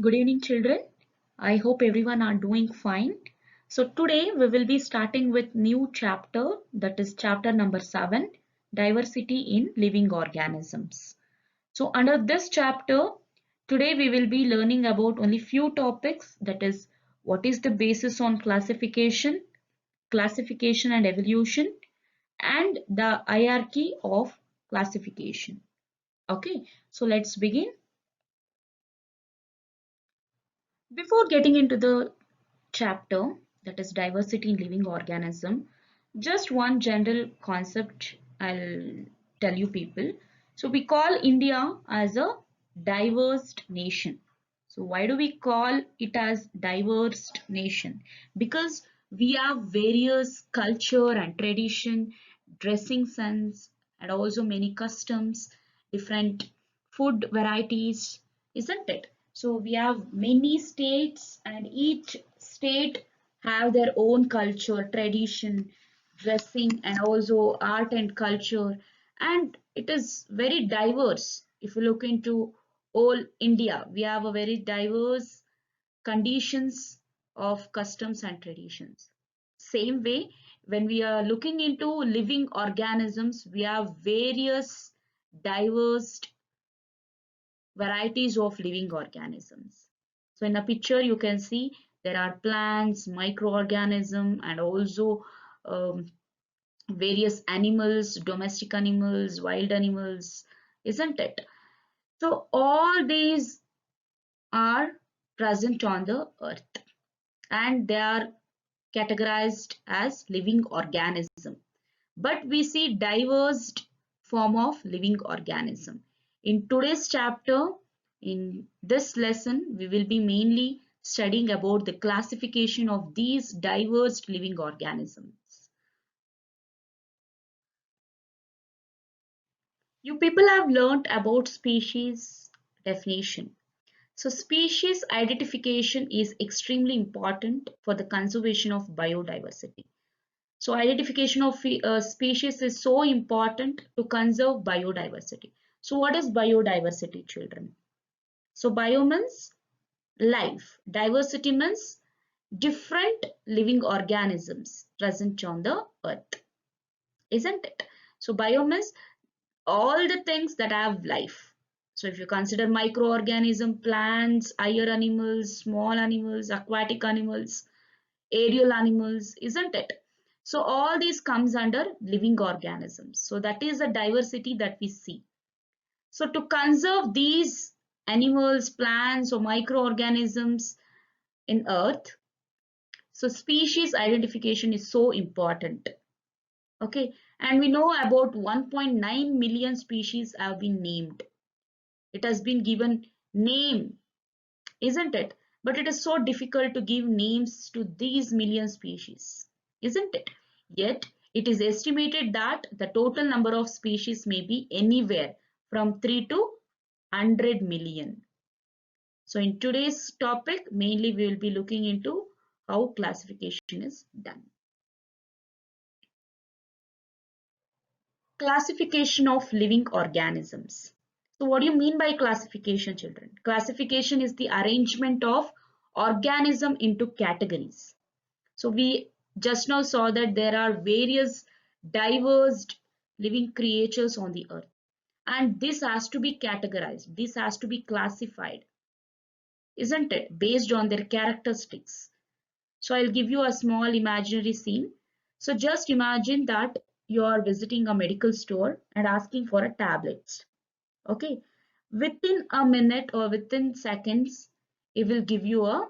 Good evening, children. I hope everyone are doing fine. So today we will be starting with new chapter, that is chapter number 7, diversity in living organisms. So under this chapter, today we will be learning about only few topics, that is what is the basis on classification and evolution, and the hierarchy of classification. Okay, so let's begin. Before getting into the chapter, that is diversity in living organism, just one general concept I'll tell you people. So we call India as a diverse nation. So why do we call it as diverse nation? Because we have various culture and tradition, dressing sense, and also many customs, different food varieties, isn't it? So we have many states and each state have their own culture, tradition, dressing and also art and culture, and it is very diverse. If you look into all India, we have a very diverse conditions of customs and traditions. Same way, when we are looking into living organisms, we have various diverse varieties of living organisms. So in a picture you can see there are plants, microorganisms and also um, various animals, domestic animals, wild animals, isn't it? So all these are present on the earth and they are categorized as living organism. But we see diverse form of living organism. In today's chapter, in this lesson, we will be mainly studying about the classification of these diverse living organisms. You people have learnt about species definition. So species identification is extremely important for the conservation of biodiversity. So identification of species is so important to conserve biodiversity. So what is biodiversity, children? So bio means life. Diversity means different living organisms present on the earth, isn't it? So bio means all the things that have life. So if you consider microorganism, plants, higher animals, small animals, aquatic animals, aerial animals, isn't it? So all these comes under living organisms. So that is the diversity that we see. So to conserve these animals, plants or microorganisms in earth, so species identification is so important. Okay, and we know about 1.9 million species have been named. It has been given name, isn't it? But it is so difficult to give names to these million species, isn't it? Yet, it is estimated that the total number of species may be anywhere from 3 to 100 million. So in today's topic, mainly we will be looking into how classification is done. Classification of living organisms. So what do you mean by classification, children? Classification is the arrangement of organism into categories. So we just now saw that there are various diverse living creatures on the earth and this has to be categorized. This has to be classified, isn't it? Based on their characteristics. So I'll give you a small imaginary scene. So just imagine that you are visiting a medical store and asking for a tablets. Okay. Within a minute or within seconds, it will give you a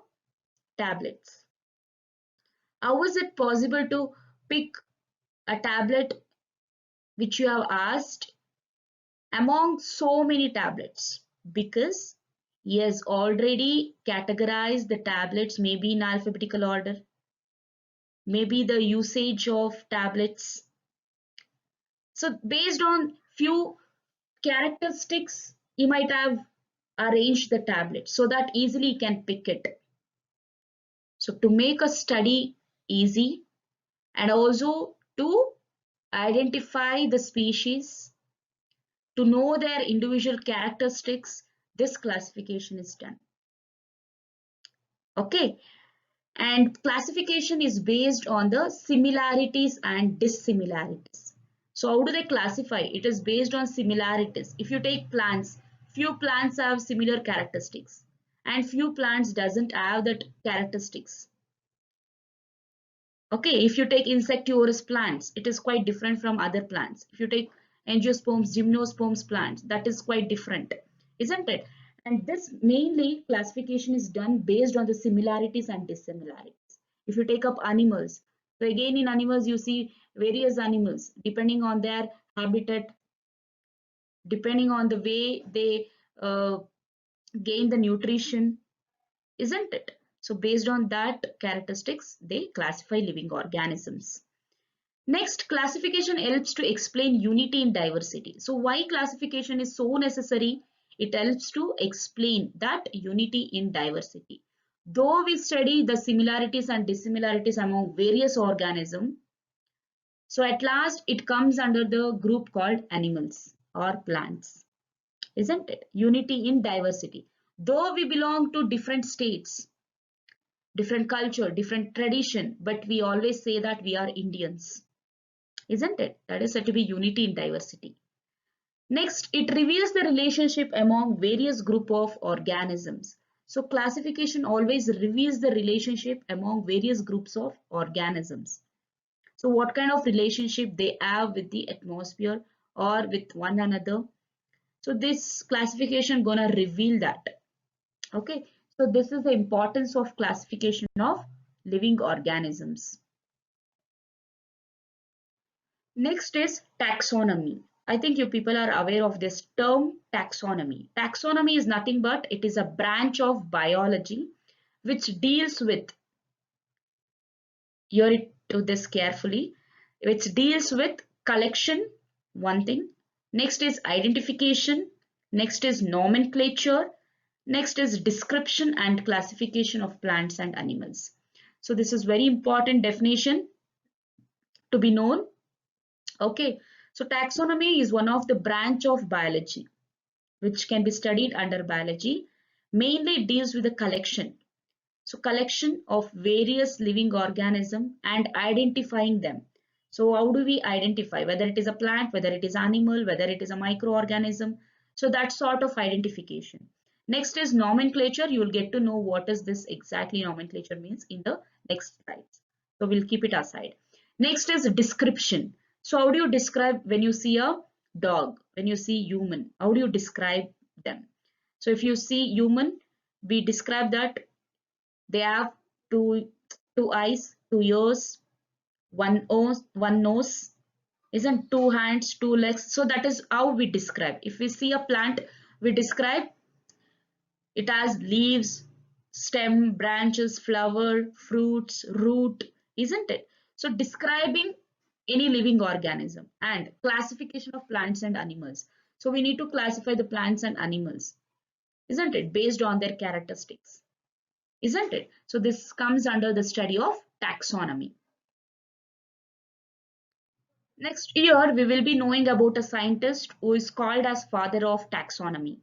tablets. How is it possible to pick a tablet which you have asked among so many tablets? Because he has already categorized the tablets maybe in alphabetical order, maybe the usage of tablets. So based on few characteristics, he might have arranged the tablet so that easily you can pick it. So to make a study easy and also to identify the species, to know their individual characteristics, this classification is done. Okay, and classification is based on the similarities and dissimilarities. So how do they classify? It is based on similarities. If you take plants, few plants have similar characteristics and few plants doesn't have that characteristics. Okay, if you take insectivorous plants, it is quite different from other plants. If you take angiosperms, gymnosperms plants, that is quite different, isn't it? And this mainly classification is done based on the similarities and dissimilarities. If you take up animals, so again in animals you see various animals depending on their habitat, depending on the way they uh, gain the nutrition, isn't it? So based on that characteristics, they classify living organisms. Next, classification helps to explain unity in diversity. So why classification is so necessary? It helps to explain that unity in diversity. Though we study the similarities and dissimilarities among various organisms, so at last it comes under the group called animals or plants, isn't it? Unity in diversity. Though we belong to different states, different culture, different tradition, but we always say that we are Indians, isn't it? That is said to be unity in diversity. Next, it reveals the relationship among various group of organisms. So classification always reveals the relationship among various groups of organisms. So what kind of relationship they have with the atmosphere or with one another. So this classification gonna reveal that. Okay. So this is the importance of classification of living organisms. Next is taxonomy. I think you people are aware of this term taxonomy. Taxonomy is nothing but it is a branch of biology which deals with, hear it to this carefully, which deals with collection, one thing. Next is identification. Next is nomenclature. Next is description and classification of plants and animals. So this is very important definition to be known. Okay, so taxonomy is one of the branch of biology which can be studied under biology. Mainly it deals with the collection. So collection of various living organisms and identifying them. So how do we identify whether it is a plant, whether it is animal, whether it is a microorganism? So that sort of identification. Next is nomenclature. You will get to know what is this exactly nomenclature means in the next slides. So we'll keep it aside. Next is description. So how do you describe when you see a dog, when you see human? How do you describe them? So if you see human, we describe that they have two eyes, 2 ears, one nose, isn't two hands, 2 legs. So that is how we describe. If we see a plant, we describe it has leaves, stem, branches, flower, fruits, root, isn't it? So describing any living organism and classification of plants and animals. So we need to classify the plants and animals, isn't it? Based on their characteristics, isn't it? So this comes under the study of taxonomy. Next year, we will be knowing about a scientist who is called as father of taxonomy.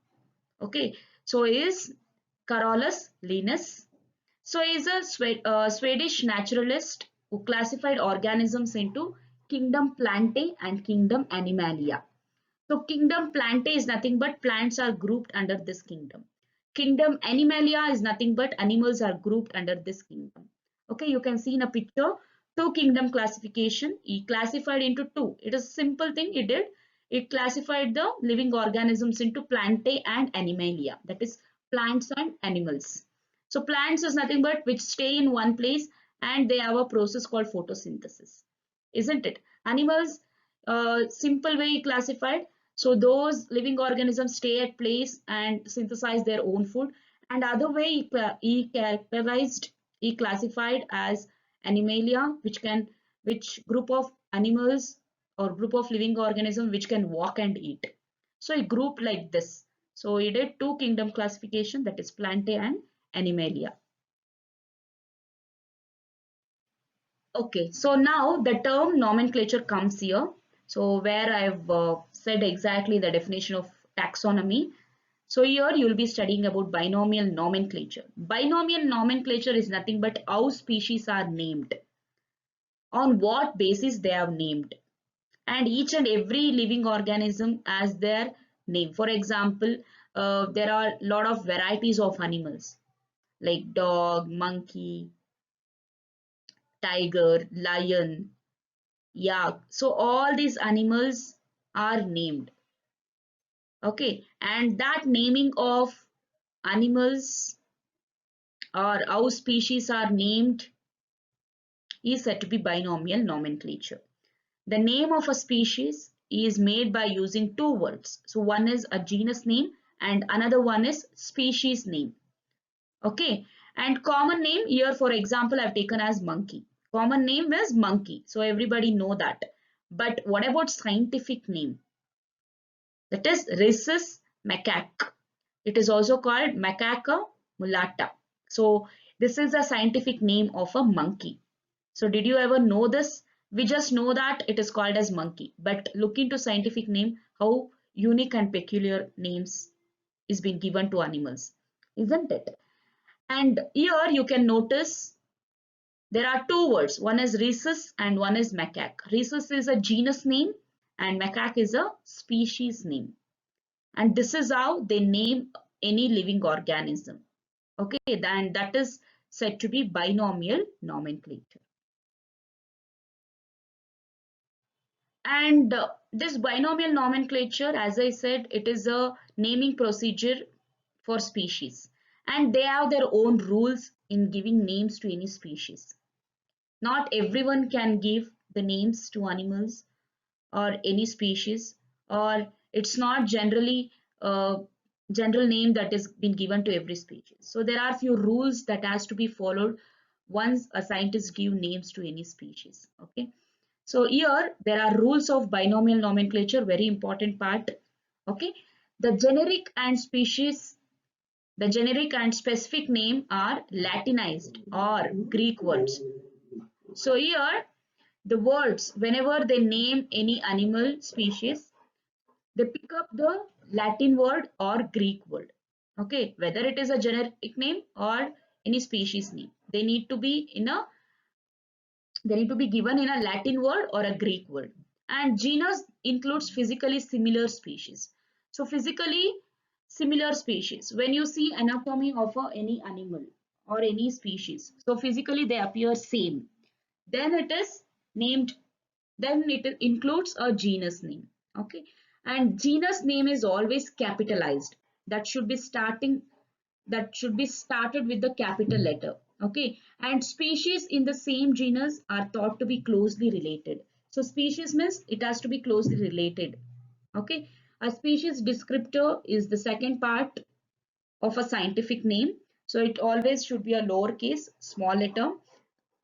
Okay, so he is Carolus Linnaeus. So he is a Swedish naturalist who classified organisms into kingdom Plantae and kingdom Animalia. So kingdom Plantae is nothing but plants are grouped under this kingdom. Kingdom Animalia is nothing but animals are grouped under this kingdom. Okay, you can see in a picture two kingdom classification. He classified into two. It is a simple thing he did. It classified the living organisms into Plantae and Animalia. That is plants and animals. So plants is nothing but which stay in one place and they have a process called photosynthesis, isn't it? Animals, simple way he classified. So those living organisms stay at place and synthesize their own food. And other way he characterized, he classified as animalia, which group of animals or group of living organisms which can walk and eat. So he grouped like this. So he did two kingdom classification, that is Plantae and Animalia. Okay, so now the term nomenclature comes here. So where I've said exactly the definition of taxonomy. So here you will be studying about binomial nomenclature. Binomial nomenclature is nothing but how species are named, on what basis they are named, and each and every living organism has their name. For example, there are a lot of varieties of animals like dog, monkey, tiger, lion, yak. So all these animals are named. Okay, and that naming of animals or how species are named is said to be binomial nomenclature. The name of a species is made by using two words. So one is a genus name and another one is species name. Okay, and common name here, for example, I've taken as monkey. Common name is monkey, so everybody know that. But what about scientific name? That is Rhesus macaque. It is also called Macaca mulatta. So this is a scientific name of a monkey. So did you ever know this? We just know that it is called as monkey, but look into scientific name, how unique and peculiar names is being given to animals, isn't it? And here you can notice there are two words. One is rhesus and one is macaque. Rhesus is a genus name and macaque is a species name. And this is how they name any living organism. Okay, then that is said to be binomial nomenclature. And this binomial nomenclature, as I said, it is a naming procedure for species. And they have their own rules in giving names to any species. Not everyone can give the names to animals or any species, or it's not generally a general name that is been given to every species. So there are few rules that has to be followed once a scientist give names to any species. Okay. So here there are rules of binomial nomenclature, very important part. Okay. The generic and species, the generic and specific name are Latinized or Greek words. So here the words, whenever they name any animal species, they pick up the Latin word or Greek word. Okay, whether it is a generic name or any species name, they need to be given in a Latin word or a Greek word. And genus includes physically similar species. So physically similar species. When you see anatomy of any animal or any species, so physically they appear same. Then it is named, then it includes a genus name. Okay, and genus name is always capitalized. That should be started with the capital letter. Okay, and species in the same genus are thought to be closely related. So species means it has to be closely related. Okay, a species descriptor is the second part of a scientific name. So it always should be a lowercase small letter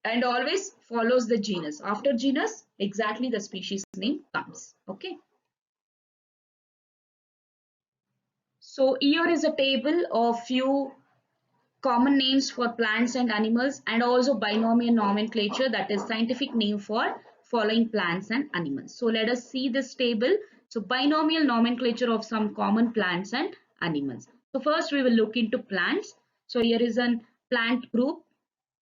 and always follows the genus. After genus, exactly the species name comes. Okay. So here is a table of few common names for plants and animals and also binomial nomenclature, that is scientific name for following plants and animals. So let us see this table. So binomial nomenclature of some common plants and animals. So first we will look into plants. So here is a plant group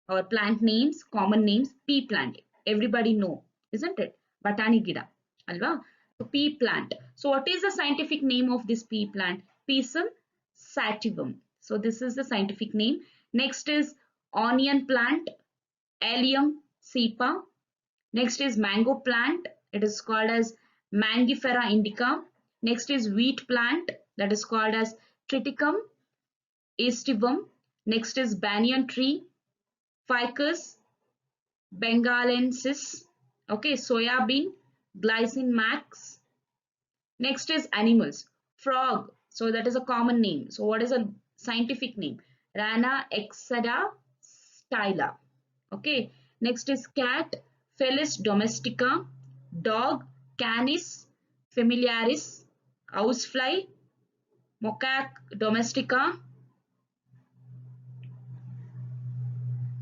or plant names, common names. Pea plant, everybody know, isn't it? Batani gida, alva. So pea plant. So what is the scientific name of this pea plant? Pisum sativum. So this is the scientific name. Next is onion plant, Allium cepa. Next is mango plant. It is called as Mangifera indica. Next is wheat plant, that is called as Triticum aestivum. Next is banyan tree, Ficus bengalensis. Okay, soya bean, Glycine max. Next is animals. Frog. So that is a common name. So what is a scientific name? Rana exada styla. Okay. Next is cat. Felis domestica. Dog. Canis familiaris. Housefly. Macaque domestica.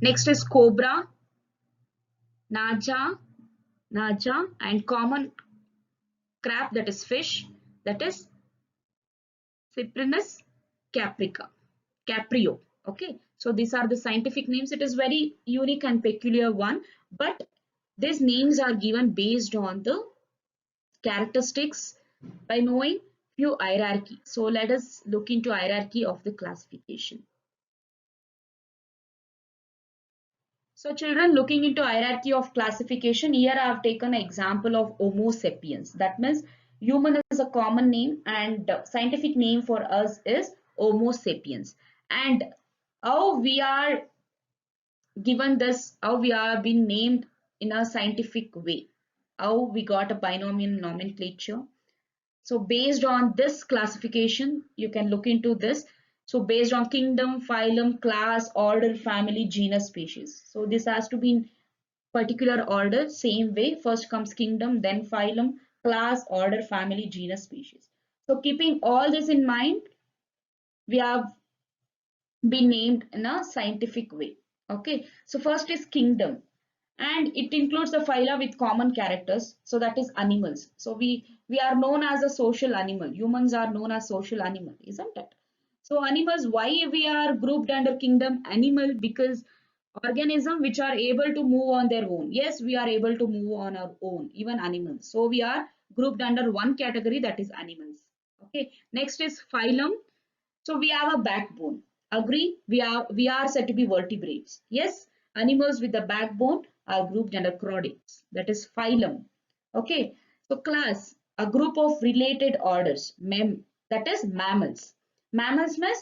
Next is cobra. Naja. Naja. And common crab, that is fish, that is Cyprinus caprica, caprio. Okay, so these are the scientific names. It is very unique and peculiar one, but these names are given based on the characteristics by knowing few hierarchy. So let us look into hierarchy of the classification. So children, looking into hierarchy of classification, here I have taken an example of Homo sapiens. That means human is a common name and scientific name for us is Homo sapiens. And how we are given this, how we are being named in a scientific way, how we got a binomial nomenclature. So based on this classification, you can look into this. So based on kingdom, phylum, class, order, family, genus, species. So this has to be in particular order, same way. First comes kingdom, then phylum, class, order, family, genus, species. So keeping all this in mind, we have been named in a scientific way. Okay, so first is kingdom, and it includes the phyla with common characters, so that is animals. So we are known as a social animal. Humans are known as social animal, isn't it? So animals, why we are grouped under kingdom animal? Because organism which are able to move on their own. Yes, we are able to move on our own, even animals. So we are grouped under one category, that is animals. Okay, next is phylum. So we have a backbone. Agree? We are said to be vertebrates. Yes, animals with a backbone are grouped under chordates. That is phylum. Okay. So class, a group of related orders. That is mammals. Mammals means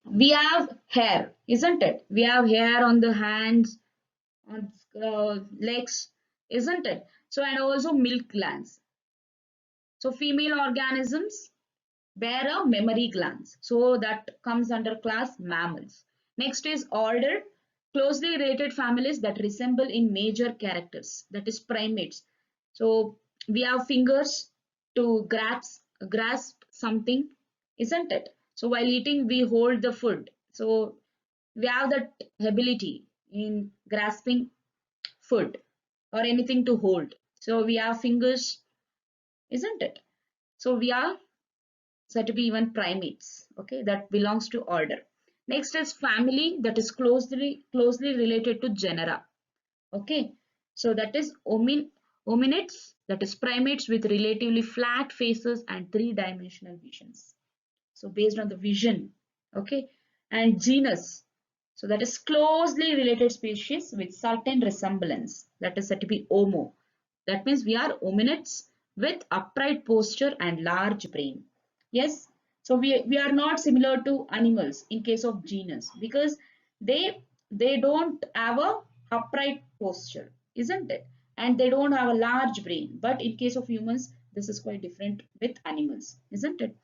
we have hair, isn't it? We have hair on the hands, on legs, isn't it? So and also milk glands. So female organisms bear a mammary glands. So that comes under class mammals. Next is order, closely related families that resemble in major characters, that is primates. So we have fingers to grasp something, isn't it? So while eating, we hold the food. So we have that ability in grasping food or anything to hold. So we have fingers, isn't it? So we are said to be even primates. Okay, that belongs to order. Next is family, that is closely related to genera. Okay, so that is hominids, that is primates with relatively flat faces and three-dimensional visions. So based on the vision. Okay, and genus, so that is closely related species with certain resemblance, that is said to be homo. That means we are hominids with upright posture and large brain. Yes, so we are not similar to animals in case of genus, because they don't have a upright posture, isn't it? And they don't have a large brain. But in case of humans, this is quite different with animals, isn't it?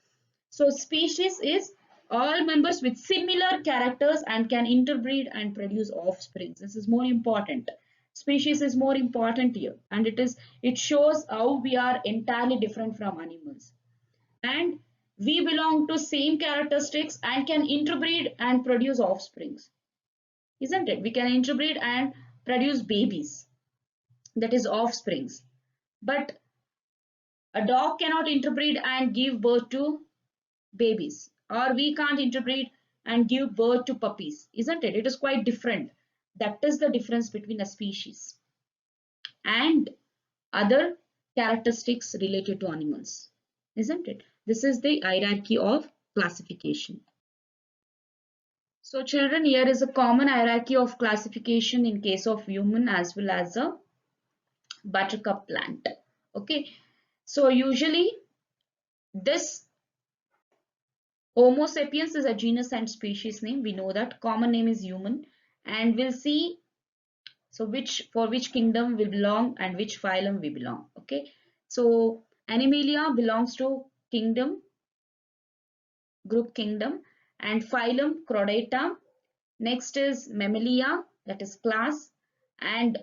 So species is all members with similar characters and can interbreed and produce offspring. This is more important. Species is more important here, and it shows how we are entirely different from animals. And we belong to same characteristics and can interbreed and produce offsprings. Isn't it? We can interbreed and produce babies, that is offsprings. But a dog cannot interbreed and give birth to babies, or we can't interbreed and give birth to puppies, isn't it? It is quite different. That is the difference between a species and other characteristics related to animals, isn't it? This is the hierarchy of classification. So children, here is a common hierarchy of classification in case of human as well as a buttercup plant. Okay, so usually this Homo sapiens is a genus and species name. We know that common name is human, and we'll see so which kingdom we belong and which phylum we belong. Okay, so Animalia belongs to kingdom, group kingdom, and phylum Chordata. Next is Mammalia, that is class, and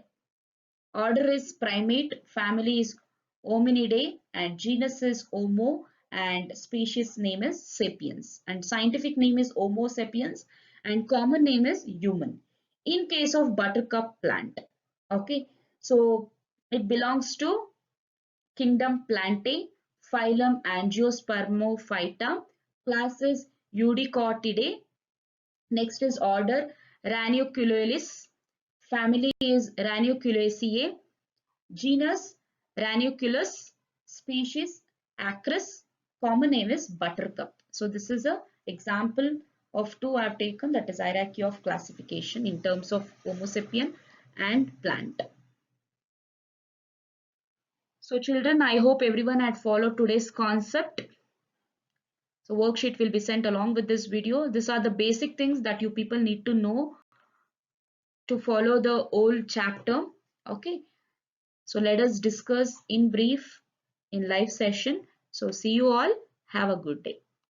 order is primate, family is Hominidae, and genus is Homo, and species name is sapiens, and scientific name is Homo sapiens, and common name is human. In case of buttercup plant, okay, so it belongs to kingdom Plantae, phylum Angiospermophyta, Class is Eudicotidae. Next is order Ranunculales. Family is Ranunculaceae. Genus Ranunculus. Species Acris. Common name is buttercup. So this is a example of two I've taken, that is hierarchy of classification in terms of Homo sapien and plant. So children, I hope everyone had followed today's concept. So worksheet will be sent along with this video. These are the basic things that you people need to know to follow the whole chapter. Okay. So let us discuss in brief in live session. So see you all. Have a good day.